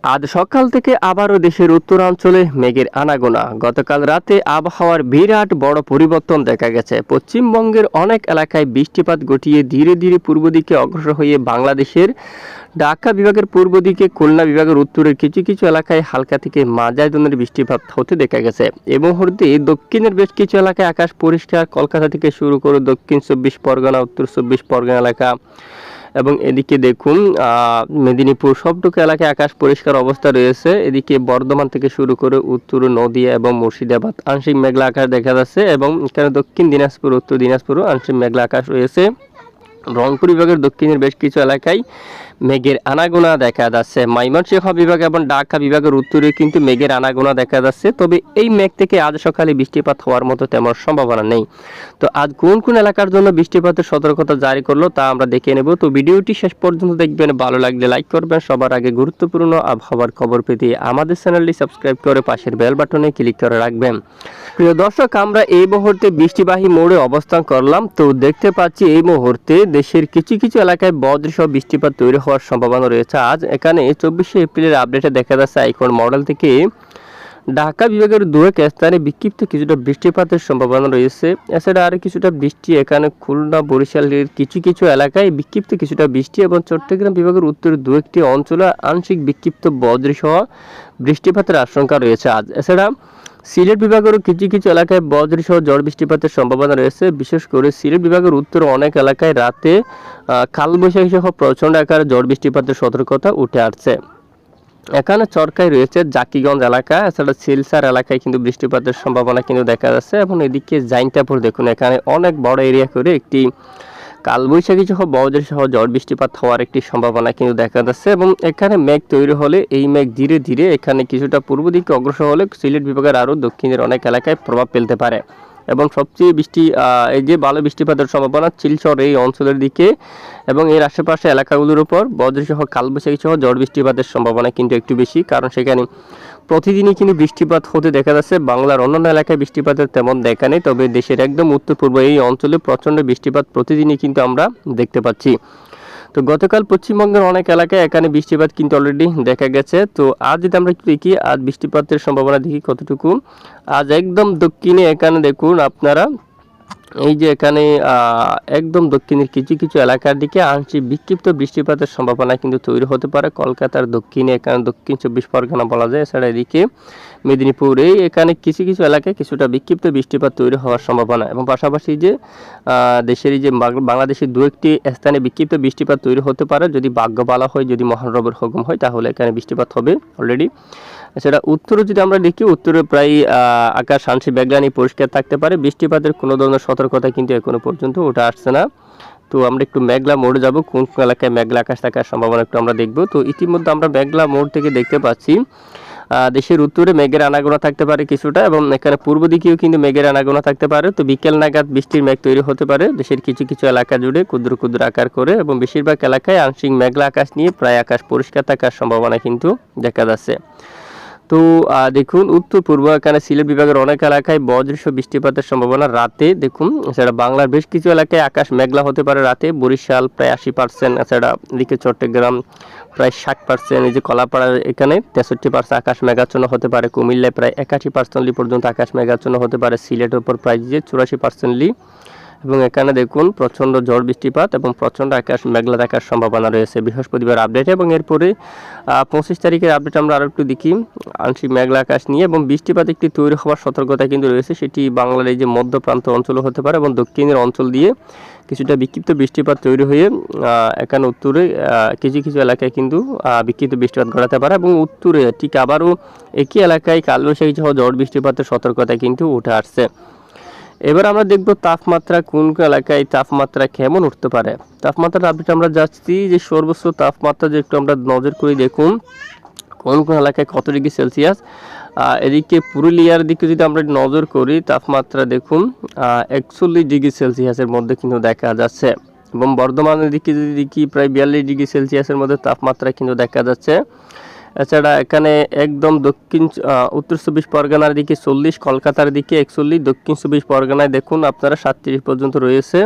আজ সকাল থেকে আবারও দেশের উত্তরাঞ্চলে মেঘের আনাগোনা। গতকাল রাতে আবহাওয়ার বিরাট বড় পরিবর্তন দেখা গেছে। পশ্চিমবঙ্গের অনেক এলাকায় বৃষ্টিপাত ঘটিয়ে ধীরে ধীরে পূর্ব দিকে অগ্রসর হয়ে বাংলাদেশের ঢাকা বিভাগের পূর্ব দিকে, খুলনা বিভাগের উত্তরের কিছু কিছু এলাকায় হালকা থেকে মাঝারি ধরনের বৃষ্টিপাত হতে দেখা গেছে। এই মুহূর্তে দক্ষিণের বেশ কিছু এলাকায় আকাশ পরিষ্কার। কলকাতা থেকে শুরু করে দক্ষিণ 24 পরগনা, উত্তর 24 পরগনা এলাকা এবং এদিকে দেখুন মেদিনীপুর সবটুকু এলাকায় আকাশ পরিষ্কার অবস্থা রয়েছে। এদিকে বর্ধমান থেকে শুরু করে উত্তর নদিয়া এবং মুর্শিদাবাদ আংশিক মেঘলা আকাশ দেখা যাচ্ছে এবং এখানে দক্ষিণ দিনাজপুর, উত্তর দিনাজপুরও আংশিক মেঘলা আকাশ রয়েছে। রংপুর বিভাগের দক্ষিণের বেশ কিছু এলাকায় মেঘের আনাগোনা দেখা যাচ্ছে। ময়মনসিংহ বিভাগ এবং ঢাকা বিভাগের উত্তরে কিন্তু মেঘের আনাগোনা দেখা যাচ্ছে। তবে এই মেঘ থেকে আজ সকালে বৃষ্টিপাত হওয়ার মতো তেমন সম্ভাবনা নেই। তো আজ কোন কোন এলাকার জন্য বৃষ্টিপাতের সতর্কতা জারি করলো তা আমরা দেখে নেব। তো ভিডিওটি শেষ পর্যন্ত দেখবেন, ভালো লাগলে লাইক করবেন। সবার আগে গুরুত্বপূর্ণ আবহাওয়ার খবর পেতে আমাদের চ্যানেলটি সাবস্ক্রাইব করে পাশের বেল বাটনে ক্লিক করে রাখবেন। প্রিয় দর্শক, আমরা এই মুহূর্তে বৃষ্টিবাহী মোড়ে অবস্থান করলাম। তো দেখতে পাচ্ছি এই মুহূর্তে দেশের কিছু কিছু এলাকায় বজ্রসহ বৃষ্টিপাত তৈরি হওয়ার সম্ভাবনা রয়েছে। আজ এখানে 24শে এপ্রিলের আপডেটে দেখা যাচ্ছে আইকন মডেল থেকে ঢাকা বিভাগের দু এক স্থানে বিক্ষিপ্ত কিছুটা বৃষ্টিপাতের সম্ভাবনা রয়েছে। এছাড়া আরও কিছুটা বৃষ্টি এখানে খুলনা, বরিশালের কিছু কিছু এলাকায় বিক্ষিপ্ত কিছুটা বৃষ্টি এবং চট্টগ্রাম বিভাগের উত্তর দু একটি অঞ্চলে আংশিক বিক্ষিপ্ত বজ্রসহ বৃষ্টিপাতের আশঙ্কা রয়েছে আজ। এছাড়া সিলেট বিভাগের কিছু কিছু এলাকায় বজ্রসহ ঝড় বৃষ্টিপাতের সম্ভাবনা রয়েছে। বিশেষ করে সিলেট বিভাগের উত্তর অনেক এলাকায় রাতে কালবৈশাখী সহ প্রচণ্ড আকারে ঝড় বৃষ্টিপাতের সতর্কতা উঠে আসছে। এখানে চরকায় রয়েছে জাকিগঞ্জ এলাকা, এছাড়া সিলসার এলাকায় কিন্তু বৃষ্টিপাতের সম্ভাবনা কিন্তু দেখা যাচ্ছে। এবং এদিকে জাইন্তাপুর দেখুন, এখানে অনেক বড় এরিয়া করে একটি কালবৈশাখী সহ বজ্রসহ ঝড় বৃষ্টিপাত হওয়ার একটি সম্ভাবনা কিন্তু দেখা যাচ্ছে। এবং এখানে মেঘ তৈরি হলে এই মেঘ ধীরে ধীরে এখানে কিছুটা পূর্ব দিকে অগ্রসর হলে সিলেট বিভাগের আরও দক্ষিণের অনেক এলাকায় প্রভাব ফেলতে পারে। এবং সবচেয়ে এই যে ভালো বৃষ্টিপাতের সম্ভাবনা শিলচর এই অঞ্চলের দিকে এবং এর আশেপাশে এলাকাগুলোর উপর বজ্রসহ কালবৈশাখী সহ ঝড় বৃষ্টিপাতের সম্ভাবনা কিন্তু একটু বেশি, কারণ সেখানে প্রতিদিনই কিন্তু বৃষ্টিপাত হতে দেখা যাচ্ছে। বাংলার অন্যান্য এলাকায় বৃষ্টিপাতের তেমন দেখা নেই, তবে দেশের একদম উত্তর পূর্ব এই অঞ্চলে প্রচণ্ড বৃষ্টিপাত প্রতিদিনই কিন্তু আমরা দেখতে পাচ্ছি। তো গতকাল পশ্চিমবঙ্গের অনেক এলাকায় এখানে বৃষ্টিপাত কিন্তু অলরেডি দেখা গেছে। তো আজ যদি আমরা একটু দেখি আজ বৃষ্টিপাতের সম্ভাবনা দেখি কতটুকু। আজ একদম দক্ষিণে এখানে দেখুন আপনারা, এই যে এখানে একদম দক্ষিণের কিছু কিছু এলাকার দিকে আংশিক বিক্ষিপ্ত বৃষ্টিপাতের সম্ভাবনা কিন্তু তৈরি হতে পারে। কলকাতার দক্ষিণে এখানে দক্ষিণ 24 পরগনা বলা যায়, এছাড়া এদিকে মেদিনীপুরে এখানে কিছু কিছু এলাকায় কিছুটা বিক্ষিপ্ত বৃষ্টিপাত তৈরি হওয়ার সম্ভাবনা। এবং পাশাপাশি যে দেশের এই যে বাংলাদেশের দু একটি স্থানে বিক্ষিপ্ত বৃষ্টিপাত তৈরি হতে পারে যদি ভাগ্য ভালো হয়, যদি মহানরবের হুকুম হয়, তাহলে এখানে বৃষ্টিপাত হবে অলরেডি। এছাড়া উত্তরে যদি আমরা দেখি, উত্তরে প্রায় আকাশ আংশিক মেঘলা পরিষ্কার থাকতে পারে। বৃষ্টিপাতের কোনো ধরনের সতর্কতা কিন্তু এখনো পর্যন্ত ওঠা আসছে না। তো আমরা একটু মেঘলা মোড় যাব, কোন কোন এলাকায় মেঘলা আকাশ থাকার সম্ভাবনা একটু আমরা দেখব। তো ইতিমধ্যে আমরা মেঘলা মোড় থেকে দেখতে পাচ্ছি দেশের উত্তরে মেঘের আনাগোনা থাকতে পারে কিছুটা, এবং এখানে পূর্ব দিকেও কিন্তু মেঘের আনাগোনা থাকতে পারে। তো বিকেল নাগাদ বৃষ্টির মেঘ তৈরি হতে পারে দেশের কিছু কিছু এলাকা জুড়ে ক্ষুদ্র ক্ষুদ্র আকার করে, এবং বেশিরভাগ এলাকায় আংশিক মেঘলা আকাশ নিয়ে প্রায় আকাশ পরিষ্কার থাকার সম্ভাবনা কিন্তু দেখা যাচ্ছে। তো দেখুন উত্তর পূর্ব এখানে সিলেট বিভাগের অনেক এলাকায় বজ্রসহ বৃষ্টিপাতের সম্ভাবনা রাতে দেখুন। এছাড়া বাংলার বেশ কিছু এলাকায় আকাশ মেঘলা হতে পারে রাতে। বরিশাল প্রায় 80%, এছাড়া এদিকে চট্টগ্রাম প্রায় 60%, এই যে কলাপাড়া এখানে 63% আকাশ মেঘাচ্ছন্ন হতে পারে। কুমিল্লায় প্রায় 81% পর্যন্ত আকাশ মেঘাচ্ছন্ন হতে পারে। সিলেটের উপর প্রায় যে 84%। এবং এখানে দেখুন প্রচণ্ড ঝড় বৃষ্টিপাত এবং প্রচণ্ড আকাশ মেঘলা থাকার সম্ভাবনা রয়েছে বৃহস্পতিবার আপডেটে। এবং এরপরে 25 তারিখের আপডেট আমরা আরও একটু দেখি আংশিক মেঘলা আকাশ নিয়ে, এবং বৃষ্টিপাত একটি তৈরি হওয়ার সতর্কতা কিন্তু রয়েছে। সেটি বাংলার এই যে মধ্য প্রান্ত অঞ্চলও হতে পারে, এবং দক্ষিণের অঞ্চল দিয়ে কিছুটা বিক্ষিপ্ত বৃষ্টিপাত তৈরি হয়ে এখানে উত্তরে কিছু কিছু এলাকায় কিন্তু বিক্ষিপ্ত বৃষ্টিপাত ঘটাতে পারে। এবং উত্তরে ঠিক আবারও একই এলাকায় কালবৈশাখী সহ ঝড় বৃষ্টিপাতের সতর্কতা কিন্তু উঠে আসছে। এবার আমরা দেখব তাপমাত্রা কোন কোন এলাকায় তাপমাত্রা কেমন উঠতে পারে। তাপমাত্রার আপডেট আমরা যাচ্ছি যে সর্বোচ্চ তাপমাত্রা যে একটু আমরা নজর করে দেখুন কোন কোন এলাকায় কত ডিগ্রি সেলসিয়াস। এদিকে পুরুলিয়ার দিকে যদি আমরা নজর করি তাপমাত্রা দেখুন 41 ডিগ্রি সেলসিয়াসের মধ্যে কিন্তু দেখা যাচ্ছে। এবং বর্ধমানের দিকে যদি দেখি প্রায় 42 ডিগ্রি সেলসিয়াসের মধ্যে তাপমাত্রা কিন্তু দেখা যাচ্ছে। এছাড়া এখানে একদম দক্ষিণ উত্তর 24 পরগনার দিকে 40, কলকাতার দিকে 41, দক্ষিণ 24 পরগনায় দেখুন আপনারা 37 পর্যন্ত রয়েছে।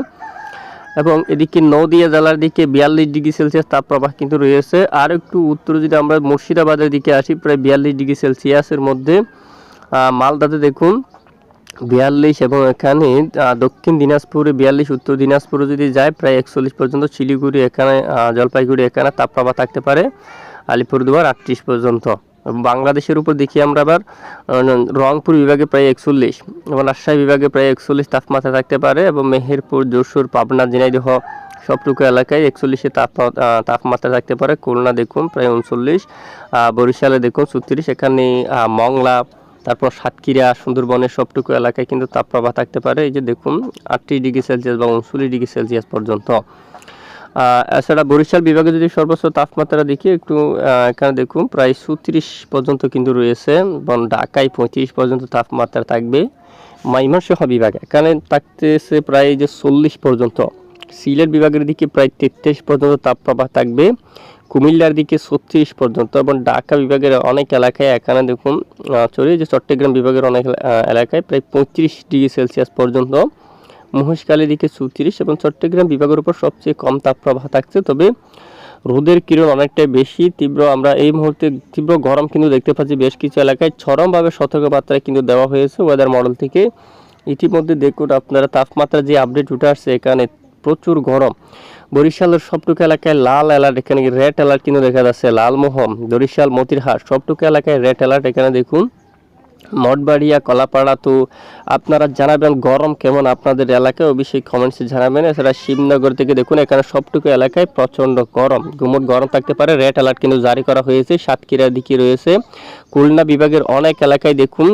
এবং এদিকে নদিয়া জেলার দিকে 42 ডিগ্রি সেলসিয়াস তাপপ্রবাহ কিন্তু রয়েছে। আর একটু উত্তরে যদি আমরা মুর্শিদাবাদের দিকে আসি, প্রায় 42 ডিগ্রি সেলসিয়াসের মধ্যে। মালদাতে দেখুন 42, এবং এখানে দক্ষিণ দিনাজপুরে 42, উত্তর দিনাজপুরে যদি যায় প্রায় 41 পর্যন্ত। শিলিগুড়ি, এখানে জলপাইগুড়ি এখানে তাপপ্রবাহ থাকতে পারে। আলিপুরদুয়ার 38 পর্যন্ত। বাংলাদেশের উপর দেখি আমরা আবার রংপুর বিভাগে প্রায় 41, এবং রাজশাহী বিভাগে প্রায় 41 তাপমাত্রা থাকতে পারে, এবং মেহেরপুর, যশোর, পাবনা, ঝিনাইদহ সবটুকু এলাকায় 41-এ তাপমাত্রা থাকতে পারে। খুলনা দেখুন প্রায় 39, বরিশালে দেখুন 36, এখানে মংলা, তারপর সাতক্ষীরা, সুন্দরবনের সবটুকু এলাকায় কিন্তু তাপপ্রবাহ থাকতে পারে। এই যে দেখুন 38 ডিগ্রি সেলসিয়াস বা 39 ডিগ্রি সেলসিয়াস পর্যন্ত। এছাড়া বরিশাল বিভাগে যদি সর্বোচ্চ তাপমাত্রা দেখি একটু, এখানে দেখুন প্রায় 36 পর্যন্ত কিন্তু রয়েছে, এবং ঢাকায় 35 পর্যন্ত তাপমাত্রা থাকবে। ময়মনসিংহ বিভাগে এখানে থাকতেছে প্রায় যে 40 পর্যন্ত। সিলেট বিভাগের দিকে প্রায় 33 পর্যন্ত তাপপ্রবাহ থাকবে। কুমিল্লার দিকে 36 পর্যন্ত, এবং ঢাকা বিভাগের অনেক এলাকায় এখানে দেখুন যে চট্টগ্রাম বিভাগের অনেক এলাকায় প্রায় 35 ডিগ্রি সেলসিয়াস পর্যন্ত। মহেশখালীর দিকে 34, এবং চট্টগ্রাম বিভাগের উপর সবচেয়ে কম তাপপ্রবাহ থাকছে। তবে রোদের কিরণ অনেকটাই বেশি তীব্র। আমরা এই মুহূর্তে তীব্র গরম কিন্তু দেখতে পাচ্ছি বেশ কিছু এলাকায়। চরমভাবে সতর্কবার্তা কিন্তু দেওয়া হয়েছে ওয়েদার মডেল থেকে। ইতিমধ্যে দেখুন আপনারা তাপমাত্রা যে আপডেট উঠে আসছে, এখানে প্রচুর গরম। বরিশালের সবটুকু এলাকায় লাল অ্যালার্ট, এখানে রেড অ্যালার্ট কিন্তু দেখা যাচ্ছে। লালমোহন, বরিশাল, মতিরহাট সবটুকু এলাকায় রেড অ্যালার্ট। এখানে দেখুন মঠবাড়িয়া, কলাপাড়া। তো আপনারা জানাবেন গরম কেমন আপনাদের এলাকায়, অবশ্যই কমেন্টসে জানাবেন। এছাড়া শিবনগর থেকে দেখুন এখানে সবটুকু এলাকায় প্রচণ্ড গরম, গুমট গরম থাকতে পারে। রেড অ্যালার্ট কিন্তু জারি করা হয়েছে। সাতক্ষীরার দিকে রয়েছে। খুলনা বিভাগের অনেক এলাকায় দেখুন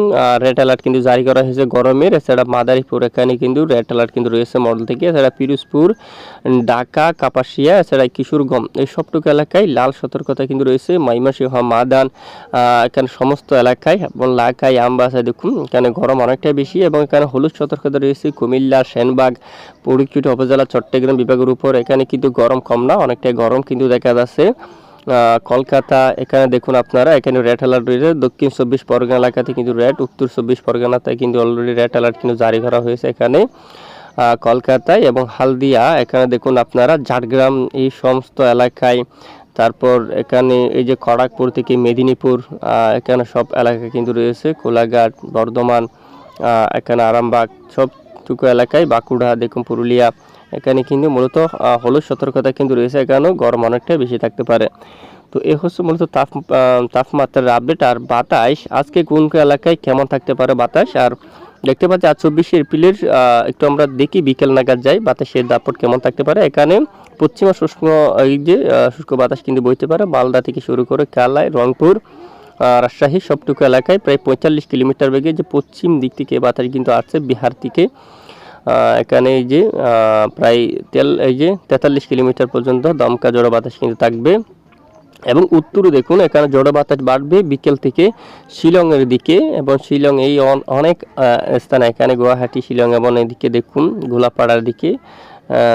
রেড অ্যালার্ট কিন্তু জারি করা হয়েছে গরমের। এছাড়া মাদারীপুর এখানে কিন্তু রেড অ্যালার্ট কিন্তু রয়েছে মডেল থেকে। এছাড়া পিরোজপুর, ঢাকা, কাপাসিয়া, এছাড়া কিশোরগঞ্জ এই সবটুকু এলাকায় লাল সতর্কতা কিন্তু রয়েছে। ময়মনসিংহ, মাদান এখানে সমস্ত এলাকায়, এবং লাখাই, আমবাসা দেখুন এখানে গরম অনেকটাই বেশি, এবং এখানে হলুদ সতর্কতা রয়েছে কুমিল্লা, সেনবাগ, পরিচিত উপজেলা, চট্টগ্রাম বিভাগের উপর। এখানে কিন্তু গরম কম না, অনেকটাই গরম কিন্তু দেখা যাচ্ছে। কলকাতা এখানে দেখুন আপনারা, এখানে রেড অ্যালার্ট রয়েছে। দক্ষিণ 24 পরগনা এলাকাতে কিন্তু রেড, উত্তর 24 পরগনাতে কিন্তু অলরেডি রেড অ্যালার্ট কিন্তু জারি করা হয়েছে এখানে কলকাতায়, এবং হালদিয়া এখানে দেখুন আপনারা, ঝাড়গ্রাম এই সমস্ত এলাকায়। তারপর এখানে এই যে খড়গপুর থেকে মেদিনীপুর, এখানে সব এলাকায় কিন্তু রয়েছে। কোলাঘাট, বর্ধমান, এখানে আরামবাগ সবটুকু এলাকায়, বাঁকুড়া দেখুন, পুরুলিয়া এখানে কিন্তু মূলত হলুদ সতর্কতা কিন্তু রয়েছে। এখানেও গরম অনেকটাই বেশি থাকতে পারে। তো এ হচ্ছে মূলত তাপমাত্রার আপডেট। আর বাতাস আজকে কোন কোন এলাকায় কেমন থাকতে পারে বাতাস, আর দেখতে পাচ্ছি আজ 24 এপ্রিলের একটু আমরা দেখি বিকেল নাগাদ যাই বাতাসের দাপট কেমন থাকতে পারে। এখানে পশ্চিমা শুষ্ক, এই যে শুষ্ক বাতাস কিন্তু বইতে পারে মালদা থেকে শুরু করে কালাই, রংপুর, রাজশাহী সবটুকু এলাকায় প্রায় 45 কিলোমিটার বেগে যে পশ্চিম দিক থেকে বাতাস কিন্তু আসছে বিহার থেকে। এখানে এই যে প্রায় 43 কিলোমিটার পর্যন্ত দমকা জোড়া বাতাস কিন্তু থাকবে। এবং উত্তরে দেখুন এখানে জোড়া বাতাস বাড়বে বিকেল থেকে শিলংয়ের দিকে, এবং শিলং এই অনেক স্থানে, এখানে গুয়াহাটি, শিলং, এবং এদিকে দেখুন গোলাপাড়ার দিকে,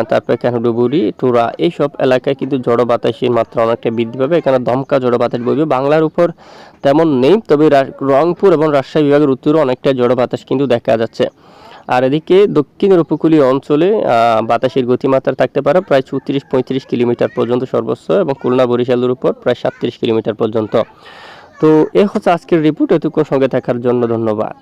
তারপর এখানে ডুবুরি, টুরা এইসব এলাকায় কিন্তু জড়ো বাতাসের মাত্রা অনেকটা বৃদ্ধি পাবে। এখানে দমকা জড়ো বাতাস বইবে। বাংলার উপর তেমন নেই, তবে রংপুর এবং রাজশাহী বিভাগের উত্তরে অনেকটা জড়ো বাতাস কিন্তু দেখা যাচ্ছে। আর এদিকে দক্ষিণের উপকূলীয় অঞ্চলে বাতাসের গতিমাত্রা থাকতে পারে প্রায় 34-35 কিলোমিটার পর্যন্ত সর্বোচ্চ, এবং খুলনা, বরিশালের উপর প্রায় 37 কিলোমিটার পর্যন্ত। তো এ হচ্ছে আজকের রিপোর্ট। এতক্ষণ সঙ্গে থাকার জন্য ধন্যবাদ।